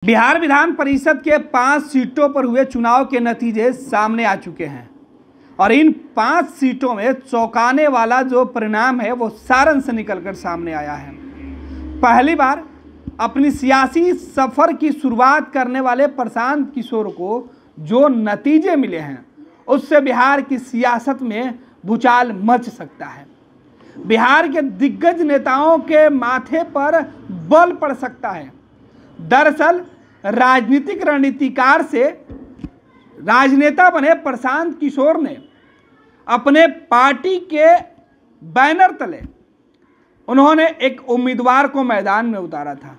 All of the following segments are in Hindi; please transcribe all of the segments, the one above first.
बिहार विधान परिषद के 5 सीटों पर हुए चुनाव के नतीजे सामने आ चुके हैं और इन 5 सीटों में चौंकाने वाला जो परिणाम है वो सारण से निकलकर सामने आया है। पहली बार अपनी सियासी सफर की शुरुआत करने वाले प्रशांत किशोर को जो नतीजे मिले हैं उससे बिहार की सियासत में भूचाल मच सकता है। बिहार के दिग्गज नेताओं के माथे पर बल पड़ सकता है। दरअसल राजनीतिक रणनीतिकार से राजनेता बने प्रशांत किशोर ने अपने पार्टी के बैनर तले उन्होंने एक उम्मीदवार को मैदान में उतारा था।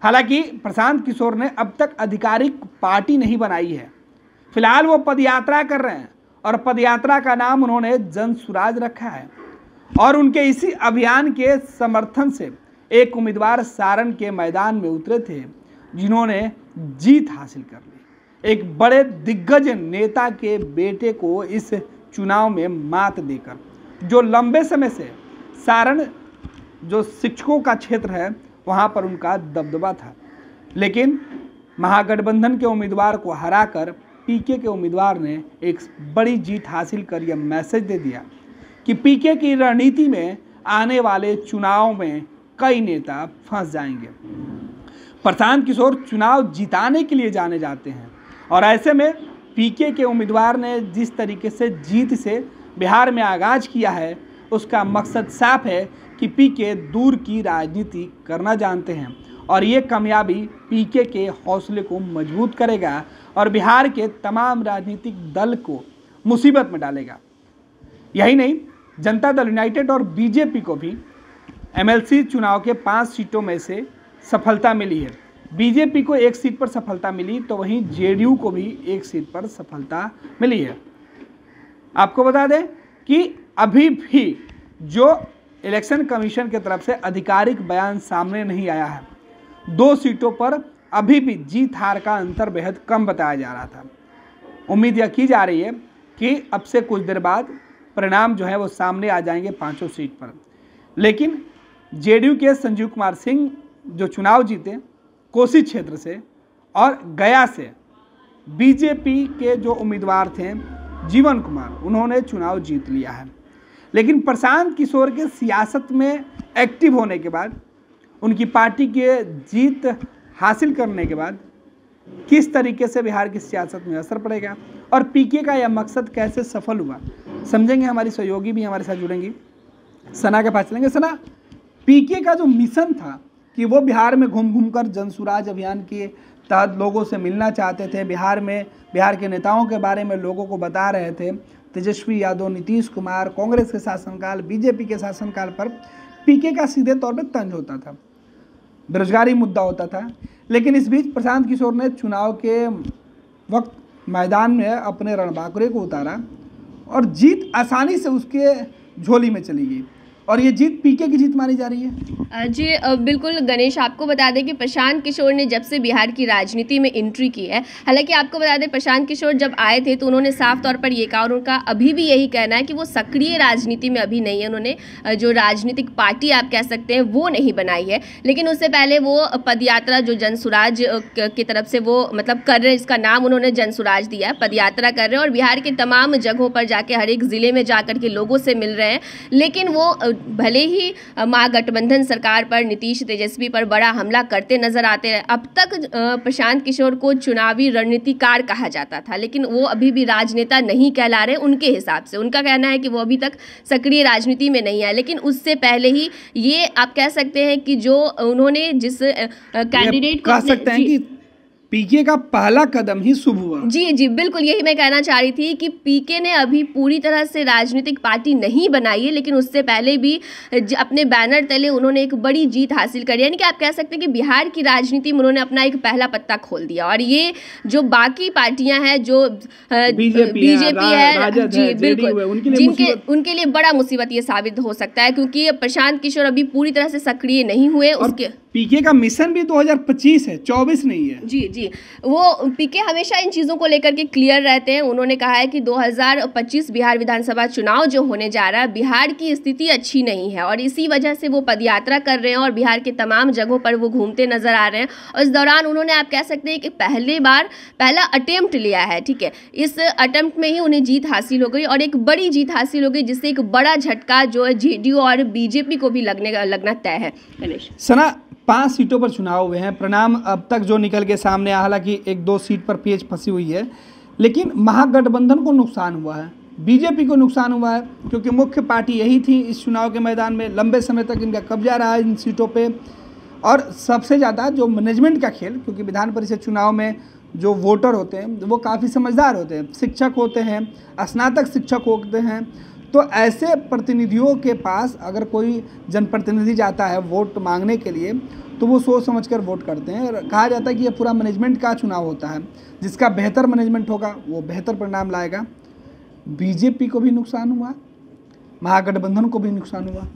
हालांकि प्रशांत किशोर ने अब तक आधिकारिक पार्टी नहीं बनाई है। फिलहाल वो पदयात्रा कर रहे हैं और पदयात्रा का नाम उन्होंने जन सुराज रखा है और उनके इसी अभियान के समर्थन से एक उम्मीदवार सारण के मैदान में उतरे थे जिन्होंने जीत हासिल कर ली। एक बड़े दिग्गज नेता के बेटे को इस चुनाव में मात देकर जो लंबे समय से सारण जो शिक्षकों का क्षेत्र है वहां पर उनका दबदबा था, लेकिन महागठबंधन के उम्मीदवार को हराकर पीके के उम्मीदवार ने एक बड़ी जीत हासिल कर यह मैसेज दे दिया कि पीके की रणनीति में आने वाले चुनाव में कई नेता फंस जाएंगे। प्रशांत किशोर चुनाव जिताने के लिए जाने जाते हैं और ऐसे में पीके के उम्मीदवार ने जिस तरीके से जीत से बिहार में आगाज किया है उसका मकसद साफ है कि पीके दूर की राजनीति करना जानते हैं और ये कामयाबी पीके के हौसले को मजबूत करेगा और बिहार के तमाम राजनीतिक दल को मुसीबत में डालेगा। यही नहीं, जनता दल यूनाइटेड और बीजेपी को भी एमएलसी चुनाव के 5 सीटों में से सफलता मिली है। बीजेपी को 1 सीट पर सफलता मिली तो वहीं जेडीयू को भी 1 सीट पर सफलता मिली है। आपको बता दें कि अभी भी जो इलेक्शन कमीशन की तरफ से आधिकारिक बयान सामने नहीं आया है, 2 सीटों पर अभी भी जीत हार का अंतर बेहद कम बताया जा रहा था। उम्मीद यह की जा रही है कि अब से कुछ देर बाद परिणाम जो है वो सामने आ जाएंगे 5 सीट पर। लेकिन जेडीयू के संजीव कुमार सिंह जो चुनाव जीते कोसी क्षेत्र से और गया से, बीजेपी के जो उम्मीदवार थे जीवन कुमार, उन्होंने चुनाव जीत लिया है। लेकिन प्रशांत किशोर के सियासत में एक्टिव होने के बाद, उनकी पार्टी के जीत हासिल करने के बाद किस तरीके से बिहार की सियासत में असर पड़ेगा और पीके का यह मकसद कैसे सफल हुआ समझेंगे। हमारी सहयोगी भी हमारे साथ जुड़ेंगी, सना के पास चलेंगे। सना, पीके का जो मिशन था कि वो बिहार में घूम घूम कर जन सुराज अभियान के तहत लोगों से मिलना चाहते थे, बिहार के नेताओं के बारे में लोगों को बता रहे थे। तेजस्वी यादव, नीतीश कुमार, कांग्रेस के शासनकाल, बीजेपी के शासनकाल पर पीके का सीधे तौर पर तंज होता था, बेरोजगारी मुद्दा होता था। लेकिन इस बीच प्रशांत किशोर ने चुनाव के वक्त मैदान में अपने रणबांकुरे को उतारा और जीत आसानी से उसके झोली में चली गई और ये जीत पीके की जीत मानी जा रही है। जी बिल्कुल गणेश, आपको बता दें कि प्रशांत किशोर ने जब से बिहार की राजनीति में एंट्री की है, हालांकि आपको बता दें प्रशांत किशोर जब आए थे तो उन्होंने साफ तौर पर ये कहा और उनका अभी भी यही कहना है कि वो सक्रिय राजनीति में अभी नहीं है। उन्होंने जो राजनीतिक पार्टी आप कह सकते हैं वो नहीं बनाई है, लेकिन उससे पहले वो पदयात्रा जो जन सुराज की तरफ से वो मतलब कर रहे हैं, इसका नाम उन्होंने जन सुराज दिया है, पदयात्रा कर रहे हैं और बिहार के तमाम जगहों पर जाके हर एक जिले में जाकर के लोगों से मिल रहे हैं। लेकिन वो भले ही महागठबंधन सरकार पर, नीतीश तेजस्वी पर बड़ा हमला करते नजर आते हैं, अब तक प्रशांत किशोर को चुनावी रणनीतिकार कहा जाता था, लेकिन वो अभी भी राजनेता नहीं कहला रहे उनके हिसाब से। उनका कहना है कि वो अभी तक सक्रिय राजनीति में नहीं है। लेकिन उससे पहले ही ये आप कह सकते हैं कि जो उन्होंने जिस कैंडिडेट को कह सकते हैं कि पीके का पहला कदम ही शुभ हुआ। जी जी बिल्कुल, यही मैं कहना चाह रही थी कि पीके ने अभी पूरी तरह से राजनीतिक पार्टी नहीं बनाई है, लेकिन उससे पहले भी अपने बैनर तले उन्होंने एक बड़ी जीत हासिल करी। यानी कि आप कह सकते हैं कि बिहार की राजनीति में उन्होंने अपना एक पहला पत्ता खोल दिया और ये जो बाकी पार्टियां हैं, जो बीजेपी है, जी बिल्कुल, उनके लिए बड़ा मुसीबत ये साबित हो सकता है क्योंकि प्रशांत किशोर अभी पूरी तरह से सक्रिय नहीं हुए। उसके पीके का मिशन भी 2025 है, 24 नहीं है। जी जी, वो पीके हमेशा इन चीज़ों को लेकर के क्लियर रहते हैं। उन्होंने कहा है कि 2025 बिहार विधानसभा चुनाव जो होने जा रहा है, बिहार की स्थिति अच्छी नहीं है और इसी वजह से वो पदयात्रा कर रहे हैं और बिहार के तमाम जगहों पर वो घूमते नजर आ रहे हैं। और इस दौरान उन्होंने, आप कह सकते हैं कि पहला अटेम्प्ट लिया है, ठीक है। इस अटेम्प्ट में ही उन्हें जीत हासिल हो गई और एक बड़ी जीत हासिल हो गई, जिससे एक बड़ा झटका जो है जेडीयू और बीजेपी को भी लगना तय है। गणेश सना, 5 सीटों पर चुनाव हुए हैं, परिणाम अब तक जो निकल के सामने आया, हालांकि 1-2 सीट पर पेच फंसी हुई है, लेकिन महागठबंधन को नुकसान हुआ है, बीजेपी को नुकसान हुआ है, क्योंकि मुख्य पार्टी यही थी इस चुनाव के मैदान में। लंबे समय तक इनका कब्जा रहा है इन सीटों पे, और सबसे ज़्यादा जो मैनेजमेंट का खेल, क्योंकि विधान परिषद चुनाव में जो वोटर होते हैं वो काफ़ी समझदार होते हैं, शिक्षक होते हैं, स्नातक शिक्षक होते हैं, तो ऐसे प्रतिनिधियों के पास अगर कोई जनप्रतिनिधि जाता है वोट मांगने के लिए, तो वो सोच समझकर वोट करते हैं। और कहा जाता है कि ये पूरा मैनेजमेंट का चुनाव होता है, जिसका बेहतर मैनेजमेंट होगा वो बेहतर परिणाम लाएगा। बीजेपी को भी नुकसान हुआ, महागठबंधन को भी नुकसान हुआ।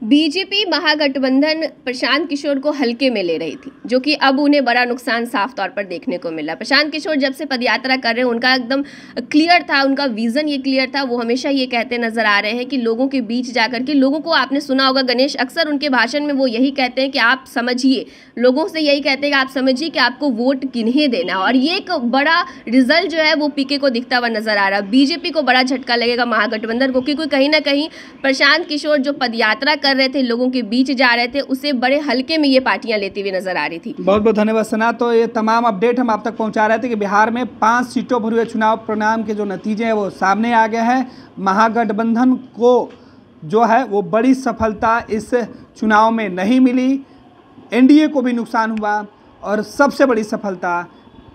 बीजेपी महागठबंधन प्रशांत किशोर को हल्के में ले रही थी, जो कि अब उन्हें बड़ा नुकसान साफ तौर पर देखने को मिला। प्रशांत किशोर जब से पदयात्रा कर रहे हैं, उनका एकदम क्लियर था, उनका विजन ये क्लियर था। वो हमेशा ये कहते नजर आ रहे हैं कि लोगों के बीच जाकर के, लोगों को, आपने सुना होगा गणेश, अक्सर उनके भाषण में वो यही कहते हैं कि आप समझिए, लोगों से यही कहते हैं कि आप समझिए कि आपको वोट किन्हें देना। और ये एक बड़ा रिजल्ट जो है वो पीके को दिखता हुआ नजर आ रहा है। बीजेपी को बड़ा झटका लगेगा, महागठबंधन को, क्योंकि कहीं ना कहीं प्रशांत किशोर जो पदयात्रा कर रहे थे, लोगों के बीच जा रहे थे, उसे बड़े हल्के में ये पार्टियां लेती हुई नजर आ रही थी। बहुत बहुत धन्यवाद सना। तो ये तमाम अपडेट हम आप तक पहुंचा रहे थे कि बिहार में 5 सीटों पर हुए चुनाव परिणाम के जो नतीजे हैं वो सामने आ गए हैं। महागठबंधन को जो है वो बड़ी सफलता इस चुनाव में नहीं मिली, एनडीए को भी नुकसान हुआ और सबसे बड़ी सफलता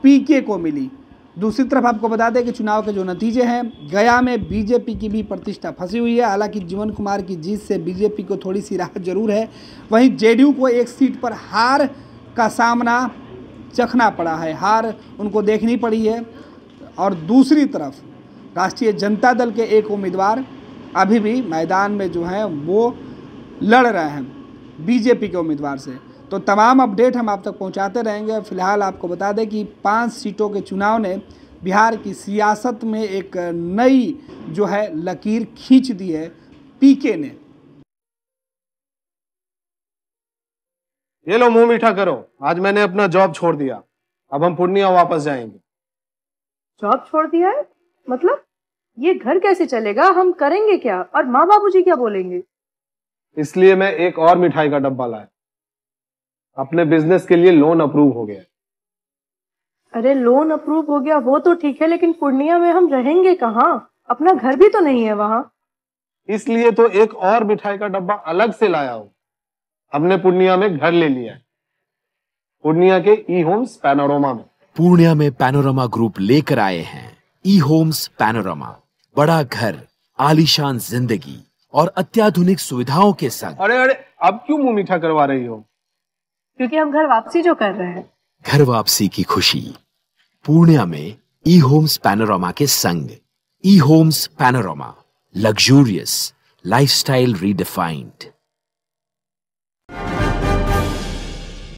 पीके को मिली। दूसरी तरफ आपको बता दें कि चुनाव के जो नतीजे हैं, गया में बीजेपी की भी प्रतिष्ठा फंसी हुई है। हालांकि जीवन कुमार की जीत से बीजेपी को थोड़ी सी राहत जरूर है, वहीं जेडीयू को एक सीट पर हार का सामना चखना पड़ा है, हार उनको देखनी पड़ी है। और दूसरी तरफ राष्ट्रीय जनता दल के एक उम्मीदवार अभी भी मैदान में जो हैं वो लड़ रहे हैं बीजेपी के उम्मीदवार से। तो तमाम अपडेट हम आप तक पहुंचाते रहेंगे। फिलहाल आपको बता दें कि 5 सीटों के चुनाव ने बिहार की सियासत में एक नई जो है लकीर खींच दी है पीके ने। ये लो, मुंह मीठा करो, आज मैंने अपना जॉब छोड़ दिया, अब हम पूर्णिया वापस जाएंगे। जॉब छोड़ दिया है? मतलब ये घर कैसे चलेगा, हम करेंगे क्या, और माँ बाबूजी क्या बोलेंगे? इसलिए मैं एक और मिठाई का डब्बा लाया, अपने बिजनेस के लिए लोन अप्रूव हो गया। अरे लोन अप्रूव हो गया वो तो ठीक है, लेकिन पूर्णिया में हम रहेंगे कहाँ? अपना घर भी तो नहीं है वहां। इसलिए तो एक और मिठाई का डब्बा अलग से लाया हूं। हमने पूर्णिया में घर ले लिया है, पूर्णिया के ई होम्स पैनोरमा में। पूर्णिया में पैनोरमा ग्रुप लेकर आए हैं ई होम्स पैनोरमा, बड़ा घर, आलीशान जिंदगी और अत्याधुनिक सुविधाओं के संग। अरे अब क्यों मुंह मीठा करवा रही हो? क्योंकि हम घर वापसी जो कर रहे हैं। घर वापसी की खुशी पूर्णिया में ई होम्स पैनोरमा के संग। ई homes panorama, luxurious lifestyle redefined.